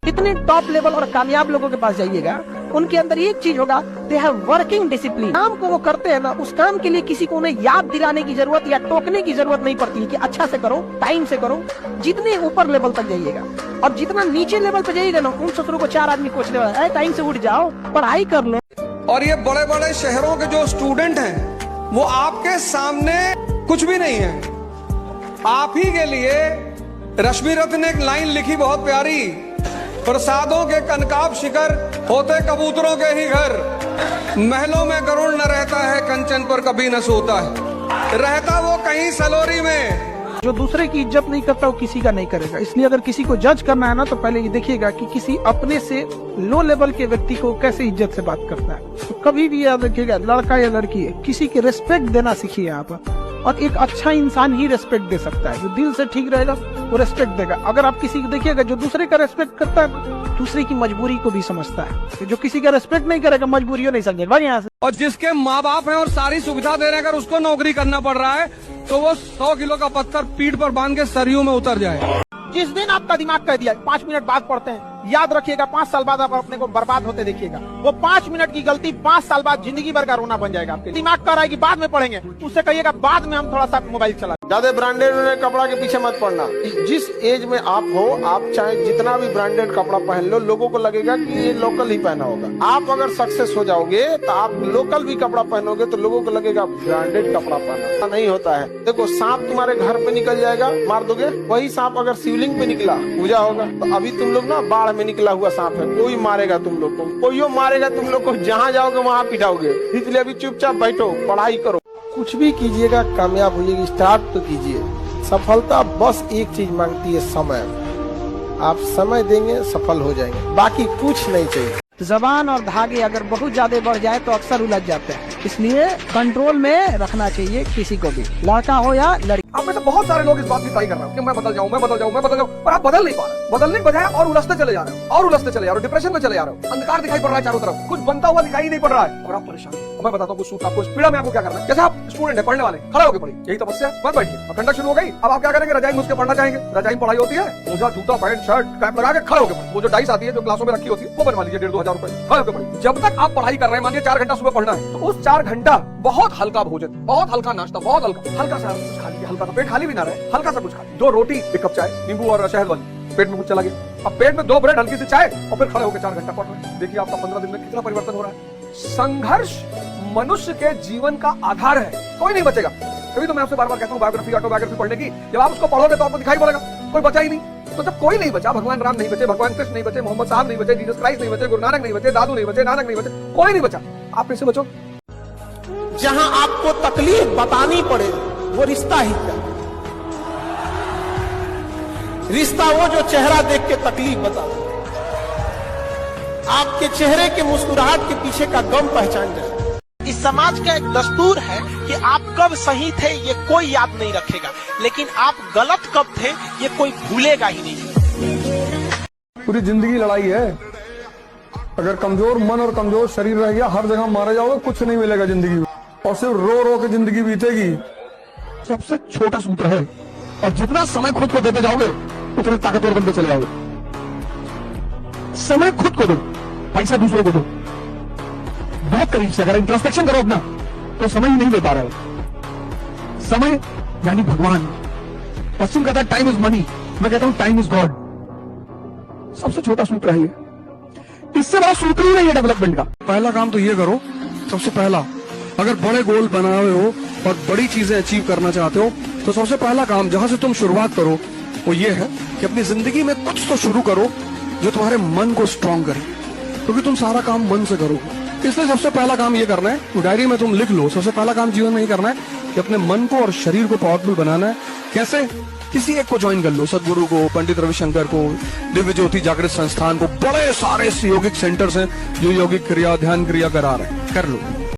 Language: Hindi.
इतने टॉप लेवल और कामयाब लोगों के पास जाइएगा, उनके अंदर एक चीज होगा, दे हैव वर्किंग डिसिप्लिन। काम को वो करते हैं ना, उस काम के लिए किसी को उन्हें याद दिलाने की जरूरत या टोकने की जरूरत नहीं पड़ती है कि अच्छा से करो, टाइम से करो। जितने ऊपर लेवल तक जाइएगा और जितना नीचे लेवल पे जाइएगा ना, उन ससुरों को 4 आदमी पूछने वाला है, टाइम से उठ जाओ, पढ़ाई कर लो। और ये बड़े बड़े शहरों के जो स्टूडेंट हैं, वो आपके सामने कुछ भी नहीं है। आप ही के लिए रश्मि रथ ने एक लाइन लिखी बहुत प्यारी, प्रसादों के कनकाब शिखर होते कबूतरों के ही घर, महलों में गरुड़ न रहता है, कंचन पर कभी न सोता है, रहता वो कहीं सलोरी में। जो दूसरे की इज्जत नहीं करता वो किसी का नहीं करेगा। इसलिए अगर किसी को जज करना है ना, तो पहले ये देखिएगा कि किसी अपने से लो लेवल के व्यक्ति को कैसे इज्जत से बात करता है। तो कभी भी याद रखिएगा, लड़का या लड़की है, किसी की रिस्पेक्ट देना सीखिए आप। और एक अच्छा इंसान ही रेस्पेक्ट दे सकता है, जो दिल से ठीक रहेगा वो रेस्पेक्ट देगा। अगर आप किसी को देखिएगा जो दूसरे का रेस्पेक्ट करता है, दूसरे की मजबूरी को भी समझता है। जो किसी का रेस्पेक्ट नहीं करेगा, मजबूरियों नहीं समझेगा यहाँ से। और जिसके माँ बाप हैं और सारी सुविधा दे रहे हैं, अगर उसको नौकरी करना पड़ रहा है, तो वो 100 किलो का पत्थर पीठ पर बांध के सरयू में उतर जाए। जिस दिन आपका दिमाग कह दिया 5 मिनट बाद पढ़ते हैं, याद रखिएगा 5 साल बाद आप अपने को बर्बाद होते देखिएगा। वो 5 मिनट की गलती 5 साल बाद जिंदगी भर का रोना बन जाएगा। आपके दिमाग कह रहा है कि बाद में पढ़ेंगे, उससे कहिएगा बाद में हम थोड़ा सा मोबाइल चला। ज्यादा ब्रांडेड कपड़ा के पीछे मत पड़ना। जिस एज में आप हो, आप चाहे जितना भी ब्रांडेड कपड़ा पहन लो, लोगों को लगेगा कि ये लोकल ही पहना होगा। आप अगर सक्सेस हो जाओगे तो आप लोकल भी कपड़ा पहनोगे तो लोगों को लगेगा ब्रांडेड कपड़ा पहना। नहीं होता है। देखो, सांप तुम्हारे घर पे निकल जाएगा, मार दोगे। वही सांप अगर शिवलिंग पे निकला, पूजा होगा। तो अभी तुम लोग ना बाढ़ में निकला हुआ सांप है, कोई मारेगा तुम लोग को, कोई मारेगा तुम लोग को। जहाँ जाओगे वहाँ पिटाओगे। इसलिए अभी चुपचाप बैठो, पढ़ाई करो। कुछ भी कीजिएगा, कामयाब होइएगा। स्टार्ट तो कीजिए। सफलता बस एक चीज मांगती है, समय। आप समय देंगे, सफल हो जाएंगे, बाकी कुछ नहीं चाहिए। जबान और धागे अगर बहुत ज्यादा बढ़ जाए तो अक्सर उलझ जाते हैं। इसलिए कंट्रोल में रखना चाहिए किसी को भी, लड़का हो या लड़की। आप में से बहुत सारे लोग इस बात की ट्राई कर रहे हो कि मैं बदल जाऊं, मैं बदल जाऊं, मैं बदल जाऊं, पर आप बदल नहीं पा रहे। बदलने के बजाय और उलझते चले जा रहे हो, और उलझते चले जा रहे हो, डिप्रेशन में चले जा रहे हो। अंधकार दिखाई पड़ रहा है चारों तरफ, कुछ बनता हुआ दिखाई नहीं पड़ रहा है और आप परेशान हो। मैं बताता हूँ कुछ सूत्र आपको। इस पीड़ा में आपको क्या करना है। जैसे आप स्टूडेंट है, पढ़ने वाले, खड़े होकर पढ़िए, यही तपस्या। मत बैठिए। अब ठंडक शुरू हो गई, अब आप क्या करेंगे, रजाई घुस के पढ़ना चाहेंगे। रजाई पढ़ाई होती है, मोजा, जूता, पैंट, शर्ट, कैप लगा के खड़े होकर पढ़िए। वो जो डाइस आती है, जो क्लासों में रखी होती है, वो बनवा लीजिए 1,500-2,000 रुपए, खड़े होकर पढ़िए। जब तक आप पढ़ाई कर रहे हैं, मानिए 4 घंटा सुबह पढ़ना है, तो उस 4 घंटा बहुत हल्का भोजन, बहुत हल्का नाश्ता, बहुत हल्का सा कुछ खा लीजिए। हल्का सा, पेट खाली भी ना रहे, हल्का सा कुछ खा लीजिए। 2 रोटी, 1 कप चाय, नींबू और शहद वाली, पेट में कुछ चला गया। अब पेट में 2 ब्रेड, हल्की सी चाय, और फिर खड़े होकर 4 घंटा पढ़ रहे हैं। देखिए आपका 15 दिन में कितना परिवर्तन हो रहा है। संघर्ष मनुष्य के जीवन का आधार है, कोई नहीं बचेगा। तभी तो मैं आपसे बार-बार कहता हूँ बायोग्राफी, ऑटोबायोग्राफी पढ़ने की। जब आप उसको पढ़ोगे तो आपको दिखाई पड़ेगा कोई बचा ही नहीं। तो जब कोई नहीं बचा, भगवान राम नहीं बचे, भगवान कृष्ण नहीं बचे, मोहम्मद साहब नहीं बचे, जीसस क्राइस्ट नहीं बचे, गुरु नानक नहीं बचे, दादू नहीं बचे, नानक नहीं बचे, कोई नहीं बचा, आप कैसे बचो? जहाँ आपको तकलीफ बतानी पड़े, वो रिश्ता ही क्या। रिश्ता वो जो चेहरा देख के तकलीफ बता दे, आपके चेहरे के मुस्कुराहट के पीछे का गम पहचान जाए। इस समाज का एक दस्तूर है कि आप कब सही थे ये कोई याद नहीं रखेगा, लेकिन आप गलत कब थे ये कोई भूलेगा ही नहीं। पूरी जिंदगी लड़ाई है। अगर कमजोर मन और कमजोर शरीर रह गया, हर जगह मारे जाओगे, कुछ नहीं मिलेगा जिंदगी में, और सिर्फ रो रो के जिंदगी बीतेगी। सबसे छोटा सूत्र है, और जितना समय खुद को देते जाओगे उतने ताकतवर बनते चले जाओगे। समय खुद को दो, पैसा दूसरों को दो। बहुत करीब से अगर इंट्रोस्पेक्शन करो अपना, तो समय ही नहीं दे पा रहे हो। समय यानी भगवान। पश्चिम कहता है टाइम इज मनी, मैं कहता हूं टाइम इज गॉड। सबसे छोटा सूत्र है ये, इससे बड़ा सूत्र ही नहीं है डेवलपमेंट का। पहला काम तो ये करो, सबसे पहला, अगर बड़े गोल बनाए हो और बड़ी चीजें अचीव करना चाहते हो, तो सबसे पहला काम जहां से तुम शुरुआत करो वो ये है कि अपनी जिंदगी में कुछ तो शुरू करो जो तुम्हारे मन को स्ट्रांग करे, क्योंकि तुम सारा काम मन से करोगे। इसलिए सबसे पहला काम ये करना है, डायरी में तुम लिख लो, सबसे पहला काम जीवन में ये करना है कि अपने मन को और शरीर को पावरफुल बनाना है। कैसे? किसी एक को ज्वाइन कर लो, सदगुरु को, पंडित रविशंकर को, दिव्य ज्योति जागृत संस्थान को, बड़े सारे यौगिक सेंटर्स हैं जो यौगिक क्रिया, ध्यान क्रिया करा रहे हैं, कर लो।